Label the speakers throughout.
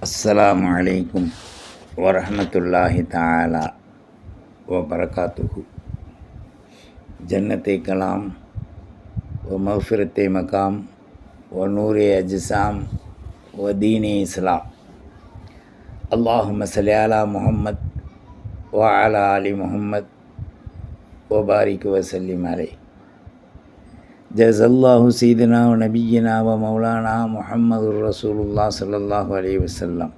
Speaker 1: அஸ்ஸலாமு அலைக்கும் வரஹ்மத்துல்லாஹி தஆலா வ பரகாத்துஹு. ஜன்னத்தை கலாம் வ மஃபிரத்தை மகாம் வ நூரே அஜ்சாம் வ தீனே இஸ்லாம். அல்லாஹும்ம ஸல்லி அலா முஹம்மத் வ அலா ஆலி முஹம்மத் வ பாரிக் வ ஸல்லிம் அலைஹி. ஜஸல்லாஹு சீதனா வ நபியினா வ மௌலானா முஹம்மதுர் ரசூலுல்லாஹ் ஸல்லல்லாஹு அலைஹி வஸல்லம்.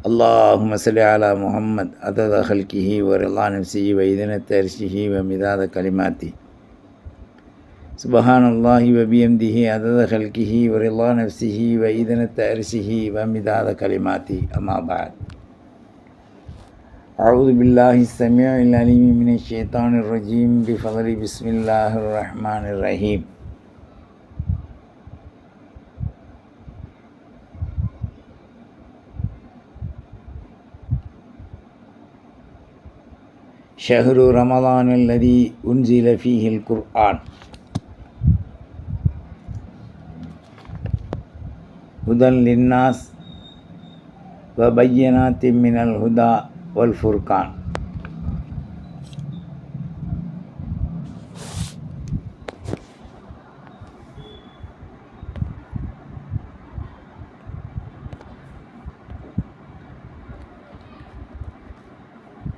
Speaker 1: அல்லாஹும்ம ஸல்லி அலா முஹம்மத் அதத ஹல்கிஹி வ ரிலா நஃப்ஸிஹி வ இத்னத அர்ஷிஹி வ மிதாத கலிமாத்தி. சுப்ஹானல்லாஹி வ பிஹம்திஹி அதத ஹல்கிஹி வ ரிலா நஃப்ஸிஹி வ இத்னத அர்ஷிஹி வ மிதாத கலிமாத்தி. அம்மா பஅத். أعوذ بالله السميع العليم من الشيطان الرجيم بفضل بسم الله الرحمن الرحيم. شهر رمضان الذي أنزل فيه القرآن هدى للناس وبينات من الهدى والفرقان.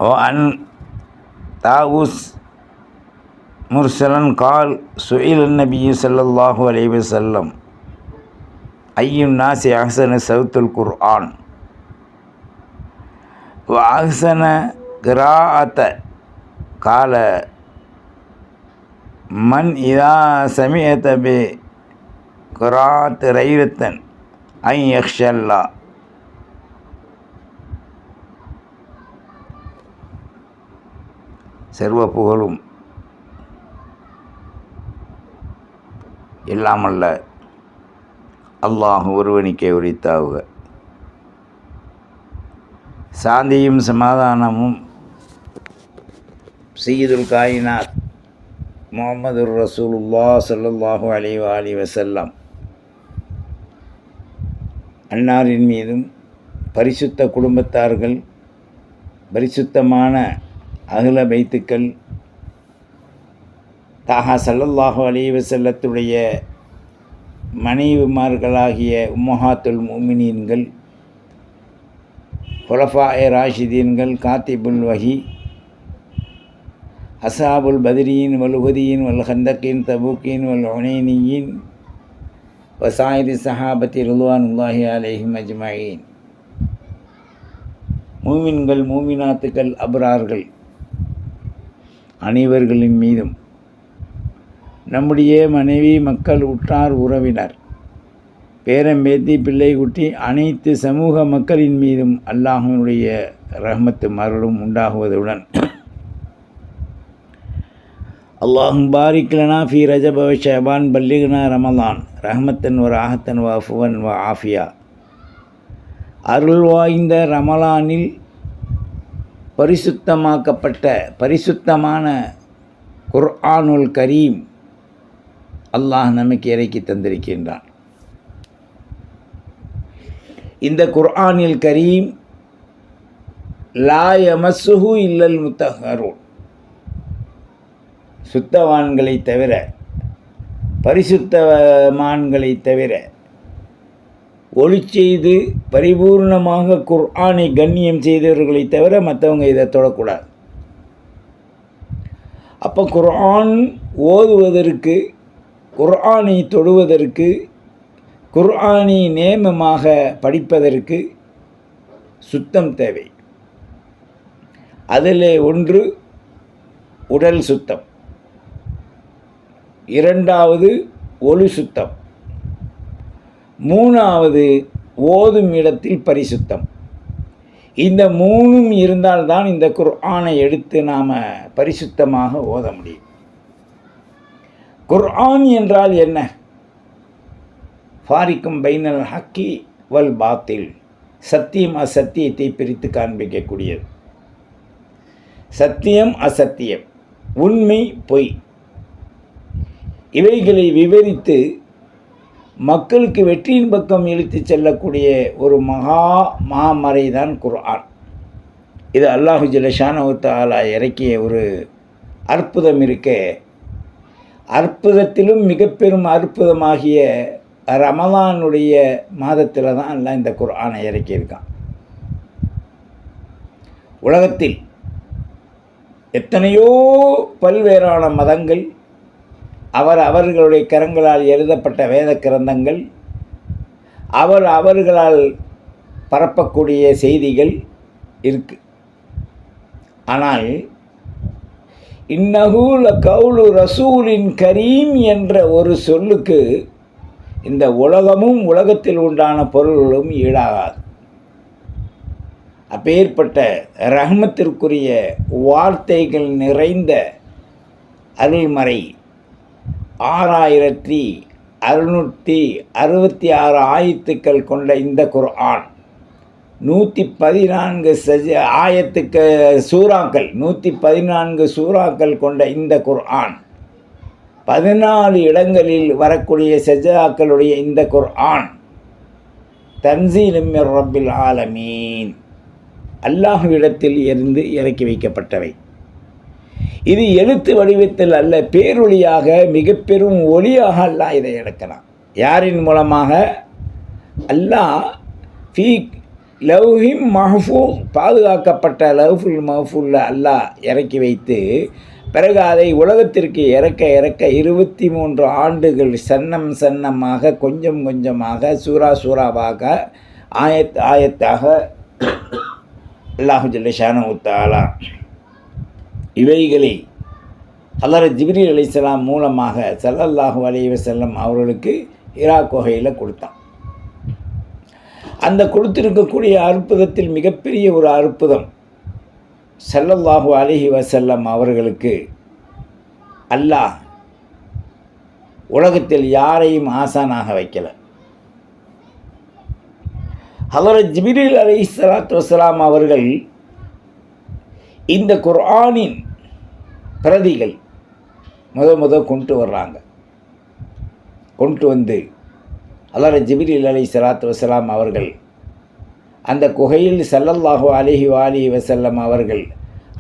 Speaker 1: وعن طاووس مرسلا قال سئل النبي صلى الله عليه وسلم أي الناس أحسن صوت القرآن وأحسن قراءة قال من إذا سمعت بقراءة ريرة أن يخشى الله. சர்வ புகழும் எல்லாமல்ல அல்லாஹ் ஒருவனுக்கே உரித்தாவுக. சாந்தியும் சமாதானமும் சய்யிதுல் காயினாத் முஹம்மதுர் ரசூலுல்லாஹ் ஸல்லல்லாஹு அலைஹி வஸல்லம் அன்னாரின் மீதும் பரிசுத்த குடும்பத்தார்கள், பரிசுத்தமான அஹ்ல பைத்துக்கள், தாஹா ஸல்லல்லாஹு அலைஹி வஸல்லத்துடைய மனைவிமார்களாகிய உம்மஹாத்துல் முஃமினீன்கள், குலஃபாஏ ராஷிதீன்கள், காத்திபுல் வஹி, அஸ்ஹாபுல் பத்ரீன் வல் உஹதீன் வல் ஹந்தகீன் தபூக்கீன் வல் ஹுனைனியீன் வசாயிரி ஸஹாபத்தி ரிதுவானுல்லாஹி அலைஹிம் அஜ்மஈன். மூமின்கள், மூமினாத்துக்கள், அப்ரார்கள் அனைவர்களின் மீதும், நம்முடைய மனைவி, மக்கள், உற்றார், உறவினர், பேரம்பேத்தி, பிள்ளை குட்டி அனைத்து சமூக மக்களின் மீதும் அல்லாஹ்வினுடைய ரஹ்மத்தும் அருளும் உண்டாகுவதுடன் அல்லாஹும் பாரிக் லனா ஃபீ ரஜப வ ஷஅபான் பல்லிக்னா ரமலான் ரஹ்மத்தன் வ ராஹத்தன் வ அஃவன் வ ஆஃபியா. அருள் வாய்ந்த ரமலானில் பரிசுத்தமாக்கப்பட்ட பரிசுத்தமான குர்ஆனுல் கரீம் அல்லாஹ் நமக்கு இறக்கி தந்திருக்கின்றான். இந்த குர்ஆனில் கரீம் லா யமஸ்ஸுஹு இல்லல் முத்தஹ்ஹரூன், சுத்தவான்களை தவிர, பரிசுத்தமான்களை தவிர, ஒளி செய்து பரிபூர்ணமாக குர்ஆனை கண்ணியம் செய்தவர்களை தவிர மற்றவங்க இதை தொடக்கூடாது. அப்போ குர்ஆன் ஓதுவதற்கு, குர்ஆனை தொடுவதற்கு, குர்ஆனை நேமமாக படிப்பதற்கு சுத்தம் தேவை. அதில் ஒன்று உடல் சுத்தம், இரண்டாவது ஒளி சுத்தம், மூணாவது ஓதும் இடத்தில் பரிசுத்தம். இந்த மூணும் இருந்தால்தான் இந்த குர்ஆனை எடுத்து நாம் பரிசுத்தமாக ஓத முடியும். குர்ஆன் என்றால் என்ன? ஃபாரிக்கும் பைனல் ஹக்கி வல் பாத்தில், சத்தியம் அசத்தியத்தை பிரித்து காண்பிக்கக்கூடியது. சத்தியம் அசத்தியம், உண்மை பொய், இவைகளை விவரித்து மக்களுக்கு வெற்றியின் பக்கம் இழுத்து செல்லக்கூடிய ஒரு மாமறை தான் குர்ஆன். இது அல்லாஹு ஜல்லஷானஹு தஆலா இறக்கிய ஒரு அற்புதம் இருக்கே. அற்புதத்திலும் மிக பெரும் அற்புதமாகிய ரமலானுடைய மாதத்தில் தான் அல்லாஹ் இந்த குர்ஆனை இறக்கியிருக்கான். உலகத்தில் எத்தனையோ பல்வேறான மதங்கள், அவர்களுடைய கரங்களால் எழுதப்பட்ட வேத கிரந்தங்கள், அவர்களால் பரப்பக்கூடிய செய்திகள் இருக்கு. ஆனால் இன்னஹு லகவுலு ரசூலின் கரீம் என்ற ஒரு சொல்லுக்கு இந்த உலகமும் உலகத்தில் உண்டான பொருள்களும் ஈடாகாது. அப்பேற்பட்ட ரஹ்மத்திற்குரிய வார்த்தைகள் நிறைந்த அருள்மறை 6666 ஆயத்துக்கள் கொண்ட இந்த குர்ஆன், 114 சூறாக்கள், 114 சூறாக்கள் கொண்ட இந்த குர்ஆன், 14 இடங்களில் வரக்கூடிய சஜதாக்களுடைய இந்த குர்ஆன் தன்சீலும் மிர் ரப்பில் ஆலமீன், அல்லாஹ்விடத்தில் இருந்து இறக்கி வைக்கப்பட்டவை. இது எழுத்து வடிவத்தில் அல்ல, பேரொளியாக மிக பெரும் ஒளியாக அல்லாஹ் இதை எடுக்கலாம். யாரின் மூலமாக? அல்லாஹ் ஃபீ லவ்ஹிம் மஹ்ஃபூஸ், பாதுகாக்கப்பட்ட லவ்ஹுல் மஹ்ஃபூஸில் அல்லாஹ் இறக்கி வைத்து பிறகு அதை உலகத்திற்கு இறக்க 23 ஆண்டுகள் சன்னமாக கொஞ்சம் கொஞ்சமாக சூறாவாக ஆயத்தாக அல்லாஹு ஜல்லஷானஹு தஆலா இவைகளை ஹலரத் ஜிப்ரீல் அலைஹிஸ்ஸலாம் மூலமாக ஸல்லல்லாஹு அலைஹி வஸல்லம் அவர்களுக்கு ஹிரா குகையில் கொடுத்தான். அந்த கொடுத்திருக்கக்கூடிய அற்புதத்தில் மிகப்பெரிய ஒரு அற்புதம், ஸல்லல்லாஹு அலைஹி வஸல்லம் அவர்களுக்கு அல்லாஹ் உலகத்தில் யாரையும் ஆசானாக வைக்கல. ஹலரத் ஜிப்ரீல் அலைஹிஸ்ஸலாத்து வஸ்ஸலாம் அவர்கள் இந்த குர்ஆனின் பிரதிகள் கொண்டு வர்றாங்க. கொண்டு வந்து ஹலரத் ஜிப்ரீல் அலைஹிஸ்ஸலாத்து வஸ்ஸலாம் அவர்கள் அந்த குகையில் ஸல்லல்லாஹு அலைஹி வஸல்லம் அவர்கள்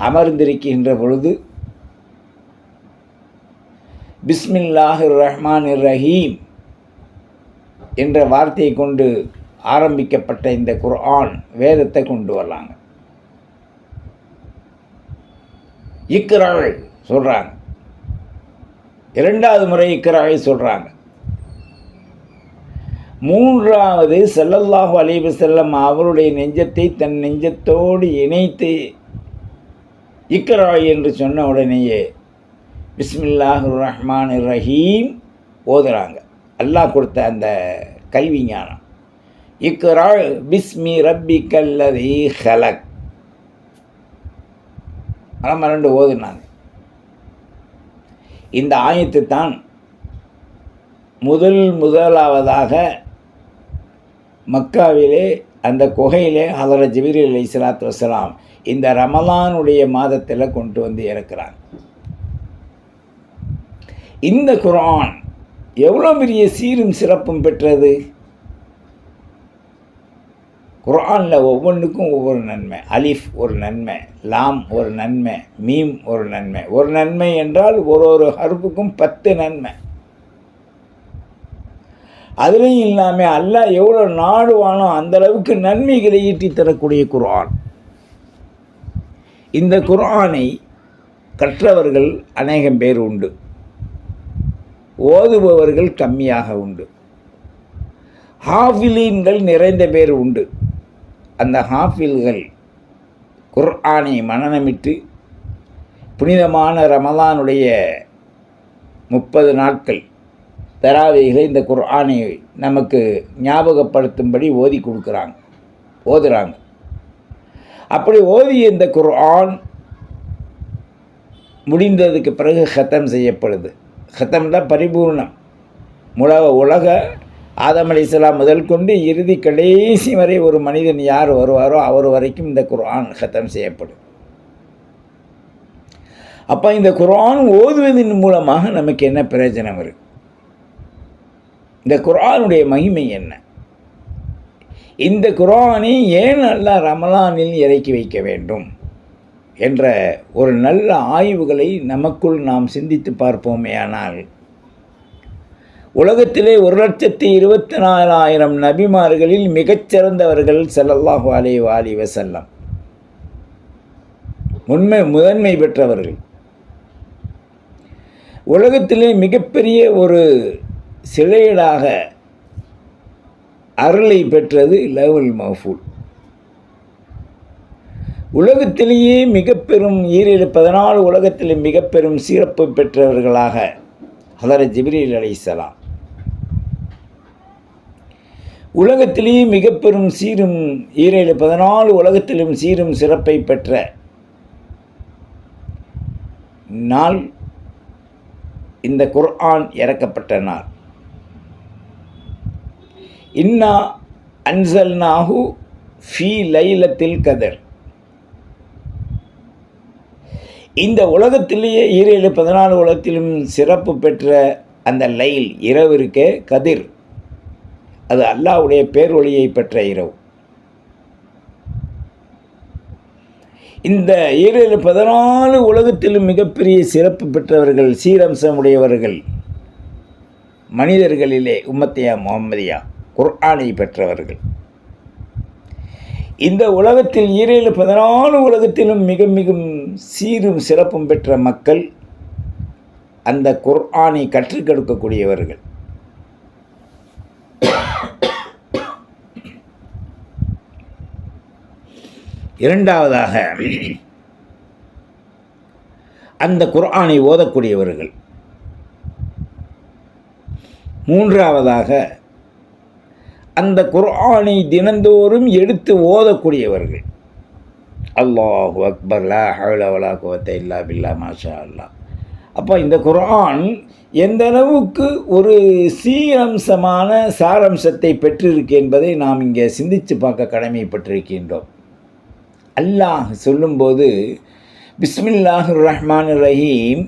Speaker 1: அமர்ந்திருக்கின்ற பொழுது பிஸ்மில்லாஹிர் ரஹ்மானிர் ரஹீம் என்ற வார்த்தையை கொண்டு ஆரம்பிக்கப்பட்ட இந்த குர்ஆன் வேதத்தை கொண்டு வர்றாங்க. இக்ராவை சொல்கிறாங்க, இரண்டாவது முறை இக்ராவை சொல்கிறாங்க. மூன்றாவது ஸல்லல்லாஹு அலைஹி வஸல்லம் அவருடைய நெஞ்சத்தை தன் நெஞ்சத்தோடு இணைத்து இக்ரா என்று சொன்ன உடனேயே பிஸ்மில்லாஹிர் ரஹ்மானிர் ரஹீம் ஓதுறாங்க. அல்லாஹ் கொடுத்த அந்த கல்வி ஞானம். இக்ரா பிஸ்மி ரப்பிக்கல்லதீ ஹலக் மரண்டு ஓதுனாங்க. இந்த ஆயத்து தான் முதலாவதாக மக்காவிலே அந்த குகையிலே ஹலரத் ஜிப்ரீல் அலைஹிஸ்ஸலாத்து வஸ்ஸலாம் இந்த ரமலானுடைய மாதத்தில் கொண்டு வந்து இறக்குறாங்க. இந்த குர்ஆன் எவ்வளோ பெரிய சீரும் சிறப்பும் பெற்றது. குர்ஆனில் ஒவ்வொன்றுக்கும் ஒவ்வொரு நன்மை. அலிஃப் ஒரு நன்மை, லாம் ஒரு நன்மை, மீம் ஒரு நன்மை. ஒரு நன்மை என்றால் ஒரு ஹர்ஃபுக்கும் 10 நன்மை. அதுலேயும் இல்லாமல் அல்லாஹ் எவ்வளோ நாடுவானோ அந்தளவுக்கு நன்மைகளை ஈட்டி தரக்கூடிய குர்ஆன். இந்த குர்ஆனை கற்றவர்கள் அநேகம் பேர் உண்டு, ஓதுபவர்கள் கம்மியாக உண்டு. ஹாஃபிலீன்கள் நிறைந்த பேர் உண்டு. அந்த ஹாஃபில்கள் குர்ஆனை மனனமிட்டு புனிதமான ரமலானுடைய 30 நாட்கள் தராவீகளை இந்த குர்ஆனை நமக்கு ஞாபகப்படுத்தும்படி ஓதுறாங்க. அப்படி ஓதிய இந்த குர்ஆன் முடிந்ததுக்கு பிறகு ஹத்தம் செய்யப்படுது. ஹத்தம்னா பரிபூர்ணம். உலக ஆதம் அலைஹிஸ்ஸலாம் முதல் கொண்டு இறுதி கடைசி வரை ஒரு மனிதன் யார் வருவாரோ அவர் வரைக்கும் இந்த குர்ஆன் ஹத்தம் செய்யப்படும். அப்போ இந்த குர்ஆன் ஓதுவதன் மூலமாக நமக்கு என்ன பிரயோஜனம் இருக்குது? இந்த குர்ஆனுடைய மகிமை என்ன? இந்த குர்ஆனை ஏன் அல்லாஹ் ரமலானில் இறக்கி வைக்க வேண்டும் என்ற ஒரு நல்ல ஆய்வுகளை நமக்குள் நாம் சிந்தித்து பார்ப்போமேயானால், உலகத்திலே 1,24,000 நபிமார்களில் மிகச்சிறந்தவர்கள் ஸல்லல்லாஹு அலைஹி வஸல்லம், முதன்மை பெற்றவர்கள். உலகத்திலே மிகப்பெரிய ஒரு சிலையீடாக அருளை பெற்றது லவ்ஹுல் மஹ்ஃபூஸ். உலகத்திலேயே மிக பெரும் 14 உலகத்திலே மிக பெரும் சிறப்பு பெற்றவர்களாக ஹதரத் ஜிப்ரீல் அலைஹிஸ்ஸலாம், உலகத்திலேயே மிக பெரும் சீரும் 14 உலகத்திலும் சீரும் சிறப்பை பெற்ற நாள் இந்த குர்ஆன் இறக்கப்பட்ட நாள். இன்னா அன்சல்நாஹு ஃபீ லைலத்தில் கதர். இந்த உலகத்திலேயே 14 உலகத்திலும் சிறப்பு பெற்ற அந்த லைல் இரவு இருக்கே கதிர், அது அல்லாஹ்வுடைய பேரொளியை பெற்ற இரவு. இந்த 14 உலகத்திலும் மிகப்பெரிய சிறப்பு பெற்றவர்கள், சீரம்சமுடையவர்கள், மனிதர்களிலே உம்மத்தியா முஹம்மதியா குர்ஆனை பெற்றவர்கள். இந்த உலகத்தில் 14 உலகத்திலும் மிக மிக சீரும் சிறப்பும் பெற்ற மக்கள் அந்த குர்ஆனை கற்றுக் கொடுக்கக்கூடியவர்கள். இரண்டாவதாக அந்த குர்ஆனை ஓதக்கூடியவர்கள். மூன்றாவதாக அந்த குர்ஆனை தினந்தோறும் எடுத்து ஓதக்கூடியவர்கள். அல்லாஹு அக்பர், லா ஹவ்ல வலா குவத்த இல்லா பில்லா, மாஷா அல்லாஹ். அப்போ இந்த குர்ஆன் எந்த அளவுக்கு ஒரு சீரம்சமான சாரம்சத்தை பெற்றிருக்கு என்பதை நாம் இங்கே சிந்தித்து பார்க்க கடமைப்பட்டிருக்கின்றோம். அல்லாஹ் சொல்லும்போது பிஸ்மில்லாஹிர் ரஹ்மானிர் ரஹீம்,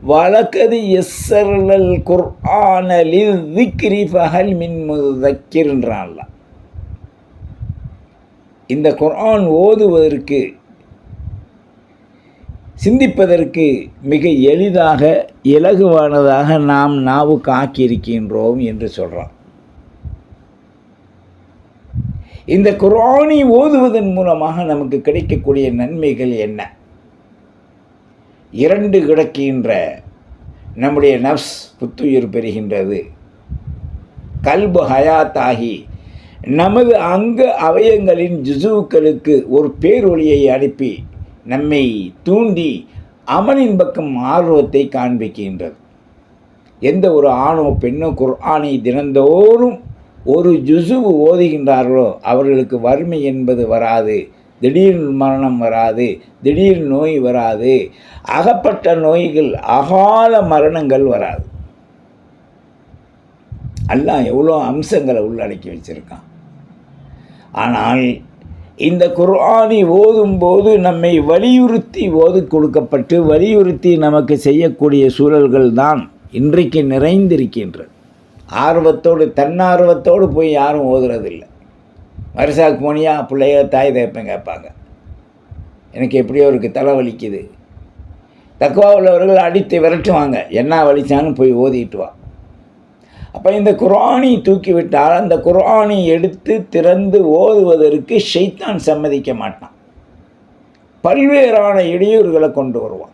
Speaker 1: வலகது யஸ்ஸர்னல் குர்ஆன லிذிக்ரி ஃபஹல் மின் முதக்கிர்ன்றான். இந்த குர்ஆன் ஓதுவதற்கு, சிந்திப்பதற்கு மிக எளிதாக இலகுவானதாக நாம் நாவுக்கு ஆக்கியிருக்கின்றோம் என்று சொல்கிறான். இந்த குர்ஆனை ஓதுவதன் மூலமாக நமக்கு கிடைக்கக்கூடிய நன்மைகள் என்ன? 2 கிடக்கின்ற நம்முடைய நஃப்ஸ் புத்துயிர் பெறுகின்றது, கல்பு ஹயாத்தாகி நமது அங்க அவயங்களின் ஜுசுக்களுக்கு ஒரு பேரொளியை அனுப்பி நம்மை தூண்டி அமலின் பக்கம் ஆர்வத்தை காண்பிக்கின்றது. எந்த ஒரு ஆணோ பெண்ணோ குர்ஆனை தினந்தோறும் ஒரு ஜுசுவு ஓதுகின்றார்களோ அவர்களுக்கு வறுமை என்பது வராது, திடீர் மரணம் வராது, திடீர் நோய் வராது, அகப்பட்ட நோய்கள் அகால மரணங்கள் வராது. அல்லாஹ் எவ்வளோ அம்சங்களை உள்ளடக்கி வச்சுருக்கான். ஆனால் இந்த குர்ஆனை ஓதும்போது நம்மை வலியுறுத்தி ஓது கொடுக்கப்பட்டு வலியுறுத்தி நமக்கு செய்யக்கூடிய சூழல்கள் தான் இன்றைக்கு நிறைந்திருக்கின்றது. ஆர்வத்தோடு, தன்னார்வத்தோடு போய் யாரும் ஓதுறதில்லை. மரிசாக்கு போனியா, பிள்ளைய தாய் தகப்பன் கேட்பாங்க, எனக்கு எப்படியோ இருக்குது, தலை வலிக்குது. தக்குவா உள்ளவர்கள் அடித்து விரட்டுவாங்க, என்ன வலிச்சாலும் போய் ஓதிட்டு வா. அப்போ இந்த குர்ஆனை தூக்கிவிட்டால் அந்த குர்ஆனை எடுத்து திறந்து ஓதுவதற்கு ஷைத்தான் சம்மதிக்க மாட்டான். பல்வேறான இடையூறுகளை கொண்டு வருவான்.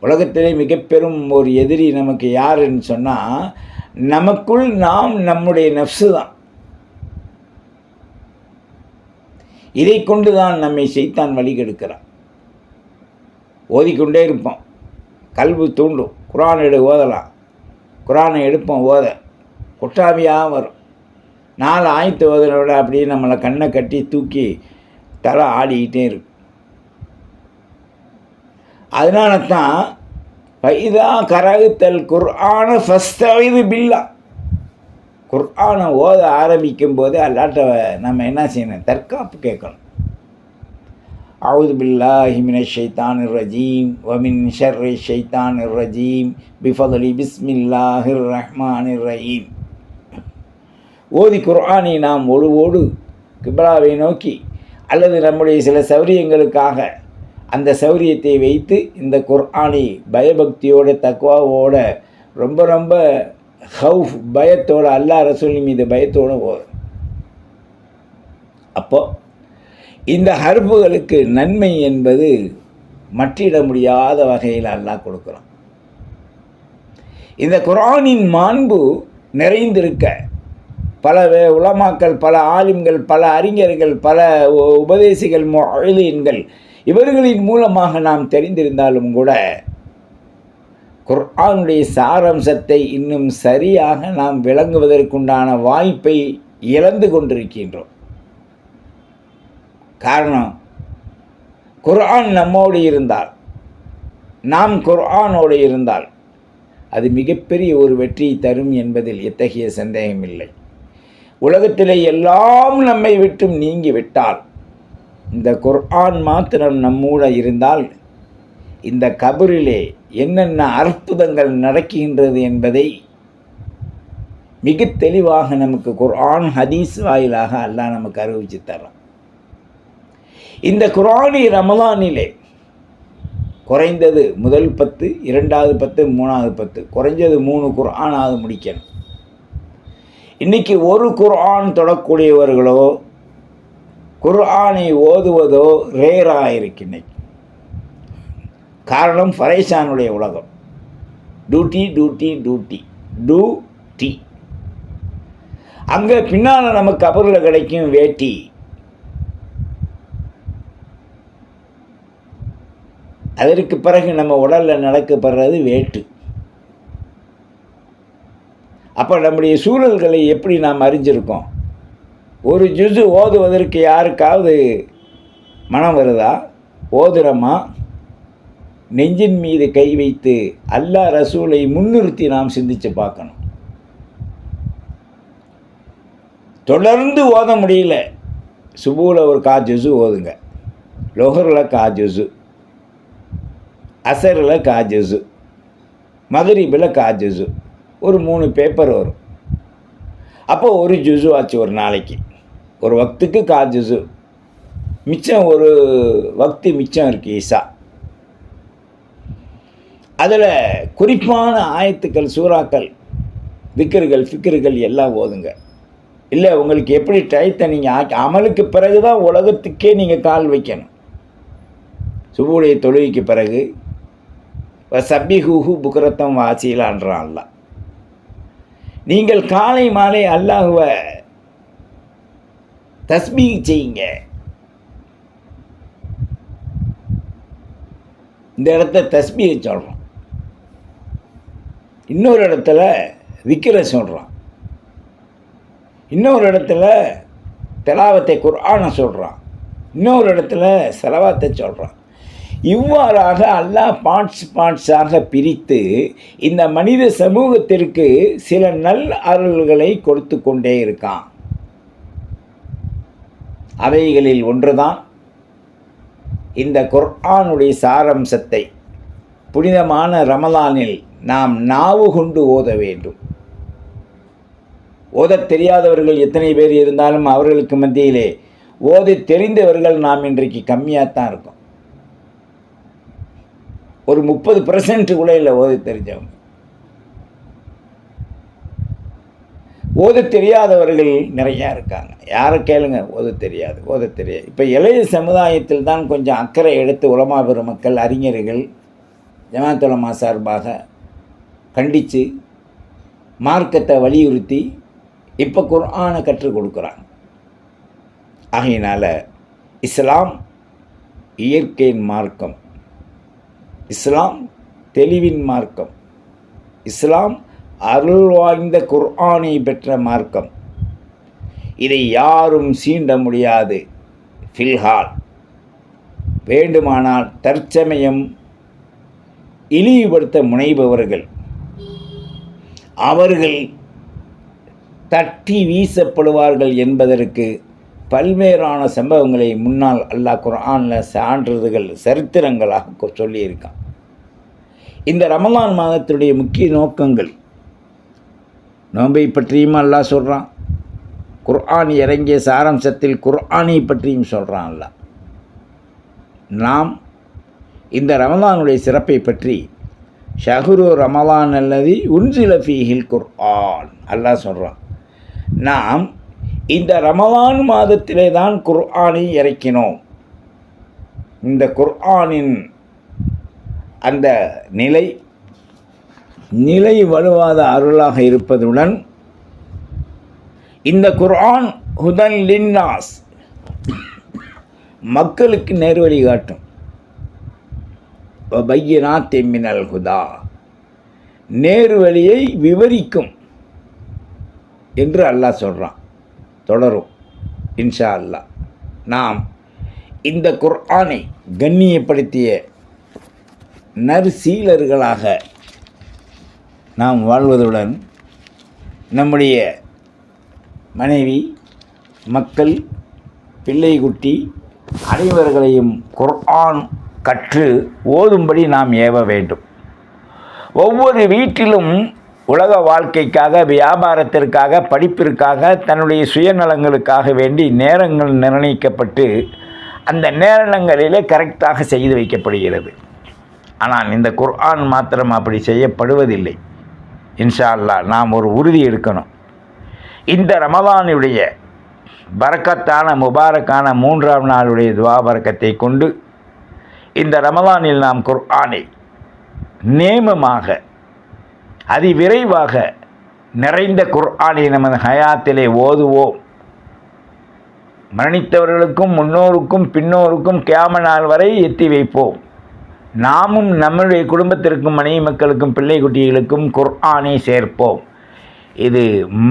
Speaker 1: உலகத்திலே மிக பெரும் ஒரு எதிரி நமக்கு யாருன்னு சொன்னால், நமக்குள் நாம் நம்முடைய நஃப்ஸு தான். இதை கொண்டு தான் நம்மை ஷைத்தான் வழிகெடுக்கிறான். ஓதிக்கொண்டே இருப்போம், கல்வி தூண்டும், குர்ஆனை ஓதலாம், குர்ஆனை எடுப்போம் ஓத, கொட்டாவியாக வரும். 4 ஆயத்து ஓதனை விட அப்படியே நம்மளை கண்ணை கட்டி தூக்கி தலை ஆடிக்கிட்டே இருக்கும். அதனால தான் ஃபைதா கரகுத்தல் குர்ஆன ஃபஸ்தஇது பில்லா, குர்ஆனை ஓத ஆரம்பிக்கும் போது அல்லாட்ட நம்ம என்ன செய்யணும்? தற்காப்பு கேட்கணும். அவுது பில்லாஹி மினஷ் ஷைத்தானிர் ரஜீம் வ மின் ஷர்ரி ஷைத்தானிர் ரஜீம் பிஃபத்லி பிஸ்மில்லாஹிர் ரஹ்மானிர் ரஹீம். ஓதி குர்ஆனை நாம் ஒழுவோடு கிப்லாவை நோக்கி அல்லது நம்முடைய சில சௌரியங்களுக்காக அந்த சௌரியத்தை வைத்து இந்த குர்ஆனை பயபக்தியோட தக்வாவோட ரொம்ப ரொம்ப ஹவுஃப் பயத்தோட அல்லாஹ் ரசூல் மீது பயத்தோடு ஓதும். அப்போ இந்த ஹர்ஃபுகளுக்கு நன்மை என்பது மற்றிட முடியாத வகையில் அல்லாஹ் கொடுக்குறான். இந்த குர்ஆனின் மாண்பு நிறைந்திருக்க பல உலமாக்கள், பல ஆலிம்கள், பல அறிஞர்கள், பல உபதேசிகள், முஅல்லிம்கள் இவர்களின் மூலமாக நாம் தெரிந்திருந்தாலும் கூட குர்ஆனுடைய சாரம்சத்தை இன்னும் சரியாக நாம் விளங்குவதற்குண்டான வாய்ப்பை இழந்து கொண்டிருக்கின்றோம். காரணம், குர்ஆன் நம்மோடு இருந்தால், நாம் குர்ஆனோடு இருந்தால் அது மிகப்பெரிய ஒரு வெற்றியை தரும் என்பதில் எத்தகைய சந்தேகமில்லை. உலகத்திலே எல்லாம் நம்மை விட்டும் நீங்கிவிட்டால் இந்த குர்ஆன் மாத்திரம் நம்மூட இருந்தால் இந்த கபரிலே என்னென்ன அற்புதங்கள் நடக்கின்றது என்பதை மிக தெளிவாக நமக்கு குர்ஆன் ஹதீஸ் வாயிலாக அல்லாஹ் நமக்கு அறிவித்து தர்றான். இந்த குர்ஆனை ரமலானிலே குறைந்தது முதல் 10, 2வது 10, 3வது 10, குறைஞ்சது 3 குர்ஆனாவது முடிக்கணும். இன்றைக்கி ஒரு குர்ஆன் தொடக்கூடியவர்களோ குர்ஆனை ஓதுவதோ ரேராக இருக்கு இன்னைக்கு. காரணம், ஃபரைசானுடைய உலகம். Duty duty duty duty. அங்கே பின்னால் நமக்கு கபரில் கிடைக்கும் வேட்டி. அதற்கு பிறகு நம்ம உடலில் நடக்கப்படுறது வேட்டு. அப்போ நம்முடைய சூழல்களை எப்படி நாம் அறிஞ்சிருக்கோம்? ஒரு ஜுஸு ஓதுவதற்கு யாருக்காவது மனம் வருதா? ஓதுறமா? நெஞ்சின் மீது கை வைத்து அல்லாஹ் ரசூலை முன்னிறுத்தி நாம் சிந்தித்து பார்க்கணும். தொடர்ந்து ஓத முடியல, சுபூவில் ஒரு 1/4 ஜுஸு ஓதுங்க, லொஹரில் 1/4 ஜுஸு, அசரில் 1/4 ஜுஸு, மகரிபில் 1/4 ஜுஸு, ஒரு 3 பேப்பர் வரும். அப்போ ஒரு ஜுஸு ஆச்சு ஒரு நாளைக்கு. ஒரு வக்துக்கு 1/4 ஜுஸு மிச்சம், ஒரு வக்து மிச்சம் இருக்குது ஈசா. அதில் குறிப்பான ஆயத்துக்கள், சூறாக்கள், திக்ருகள், ஃபிக்ருகள் எல்லாம் ஓதுங்க. இல்லை உங்களுக்கு எப்படி டயத்தை நீங்கள் அமலுக்கு பிறகு தான் உலகத்துக்கே நீங்கள் கால் வைக்கணும். சுபுடைய தொழுகைக்கு பிறகு சப்பிஹூஹு புக்ரத்தம் வாசிலான்றான் அல்லாஹ். நீங்கள் காலை மாலை அல்லாஹ்வை தஸ்பீஹ் செய்யுங்க. இந்த இடத்த தஸ்பீஹ் சொல்கிறோம், இன்னொரு இடத்துல விக்கிர சொல்கிறான், இன்னொரு இடத்துல திலாவத்தை குர்ஆனை சொல்கிறான், இன்னொரு இடத்துல ஸலவாத்தை சொல்கிறான். இவ்வாறாக அல்லாஹ் பார்ட்ஸாக பிரித்து இந்த மனித சமூகத்திற்கு சில நல் அருள்களை கொடுத்து கொண்டே இருக்கான். அவைகளில் ஒன்றுதான் இந்த குர்ஆனுடைய சாரம்சத்தை புனிதமான ரமலானில் நாம் நாவு கொண்டு ஓத வேண்டும். ஓதத் தெரியாதவர்கள் எத்தனை பேர் இருந்தாலும் அவர்களுக்கு மத்தியிலே ஓதி தெரிந்தவர்கள் நாம் இன்றைக்கு கம்மியாகத்தான் இருக்கோம். ஒரு 30% கூட இல்லை ஓத தெரிஞ்சவங்க. ஓத தெரியாதவர்கள் நிறையா இருக்காங்க. யாரை கேளுங்க, ஓத தெரியாது. இப்போ இளைய சமுதாயத்தில் தான் கொஞ்சம் அக்கறை எடுத்து உலமா பெருமக்கள், அறிஞர்கள், ஜமாத் உலமா சார்பாக கண்டித்து மார்க்கத்தை வலியுறுத்தி இப்போ குர்ஆனை கற்றுக் கொடுக்குறாங்க. ஆகையினால் இஸ்லாம் இயற்கையின் மார்க்கம், இஸ்லாம் தெளிவின் மார்க்கம், இஸ்லாம் அருள் வாய்ந்த குர்ஆனை பெற்ற மார்க்கம். இதை யாரும் சீண்ட முடியாது. ஃபில்ஹால் வேண்டுமானால் தற்சமயம் இழிவுபடுத்த முனைபவர்கள் அவர்கள் தட்டி வீசப்படுவார்கள் என்பதற்கு பல்வேறான சம்பவங்களை முன்னால் அல்லாஹ் குர்ஆனில் சான்றிதழ்கள், சரித்திரங்களாக சொல்லியிருக்கான். இந்த ரமலான் மாதத்துடைய முக்கிய நோக்கங்கள், நோன்பை பற்றியும் அல்லாஹ் சொல்கிறான், குர்ஆன் இறங்கிய சாராம்சத்தில் குர்ஆனை பற்றியும் சொல்கிறான்ல. நாம் இந்த ரமலானுடைய சிறப்பை பற்றி ஷஹ்ரு ரமலான் அல்லது உன்சில ஃபீஹில் குர்ஆன் அல்லாஹ் சொல்கிறான். நாம் இந்த ரமலான் மாதத்திலே தான் குர்ஆனை இறக்கினோம். இந்த குர்ஆனின் அந்த நிலை வலுவாத அருளாக இருப்பதுடன் இந்த குர்ஆன் ஹுதன் லின்னாஸ் மக்களுக்கு நேர்வழி காட்டும். வபையினாத்தி மினல் ஹுதா நேர்வழியை விவரிக்கும் என்று அல்லாஹ் சொல்கிறான். தொடரும் இன்ஷா அல்லாஹ். நாம் இந்த குர்ஆனை கண்ணியப்படுத்திய நற்சீலர்களாக நாம் வாழ்வதுடன் நம்முடைய மனைவி, மக்கள், பிள்ளை குட்டி அனைவர்களையும் குர்ஆன் கற்று ஓதும்படி நாம் ஏவ வேண்டும். ஒவ்வொரு வீட்டிலும் உலக வாழ்க்கைக்காக, வியாபாரத்திற்காக, படிப்பிற்காக, தன்னுடைய சுயநலங்களுக்காக வேண்டி நேரங்கள் நிர்ணயிக்கப்பட்டு அந்த நேரங்களிலே கரெக்டாக செய்து வைக்கப்படுகிறது. ஆனால் இந்த குர்ஆன் மாத்திரம் அப்படி செய்யப்படுவதில்லை. இன்ஷா அல்லாஹ் நாம் ஒரு உறுதி எடுக்கணும். இந்த ரமலானுடைய பரக்கத்தான முபாரக்கான 3ஆம் நாளுடைய துவா பரக்கத்தை கொண்டு இந்த ரமலானில் நாம் குர்ஆனை நேமமாக அதிவிரைவாக நிறைந்த குர்ஆனை நமது ஹயாத்திலே ஓதுவோம். மரணித்தவர்களுக்கும் முன்னோருக்கும் பின்னோருக்கும் கியாமத் நாள் வரை எத்தி வைப்போம். நாமும் நம்முடைய குடும்பத்திற்கும், மனைவி மக்களுக்கும், பிள்ளை குட்டிகளுக்கும் குர்ஆனை சேர்ப்போம். இது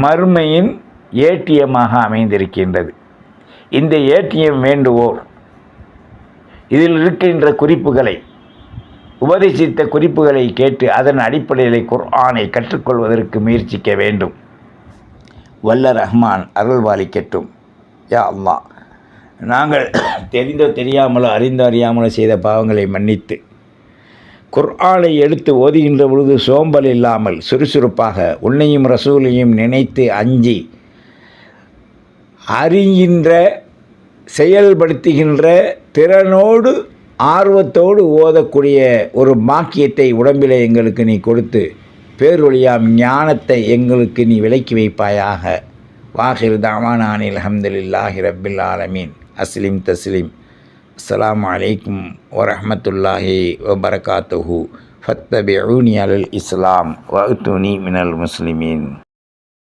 Speaker 1: மறுமையின் ஏடிஎம்மாக அமைந்திருக்கின்றது. இந்த ஏடிஎம் வேண்டுவோர் இதில் இருக்கின்ற குறிப்புகளை, உபதேசித்த குறிப்புகளை கேட்டு அதன் அடிப்படையில் குர்ஆனை கற்றுக்கொள்வதற்கு முயற்சிக்க வேண்டும். வல்ல ரஹ்மான் அருள்வாளிக்கட்டும். யா அல்லாஹ், நாங்கள் தெரிந்தோ தெரியாமலோ அறிந்தோ அறியாமலோ செய்த பாவங்களை மன்னித்து குர்ஆனை எடுத்து ஓதுகின்ற பொழுது சோம்பல் இல்லாமல் சுறுசுறுப்பாக உன்னையும் ரசூலையும் நினைத்து அஞ்சி அறிகின்ற, செயல்படுத்துகின்ற திறனோடு ஆர்வத்தோடு ஓதக்கூடிய ஒரு பாக்கியத்தை உடம்பில் எங்களுக்கு நீ கொடுத்து பேரொழியாம் ஞானத்தை எங்களுக்கு நீ விலக்கி வைப்பாயாக. வாஹிர் தாவானா அனில் அல்ஹம்துலில்லாஹி ரப்பில் ஆலமீன். அஸ்லிம் தஸ்லீம். அஸ்ஸலாமு அலைக்கும் வரஹ்மத்துல்லாஹி வபரகாத்துஹு. ஃபத்தபிஊனி அலல் இஸ்லாம் வஅத்தூனி மினல் முஸ்லிமீன்.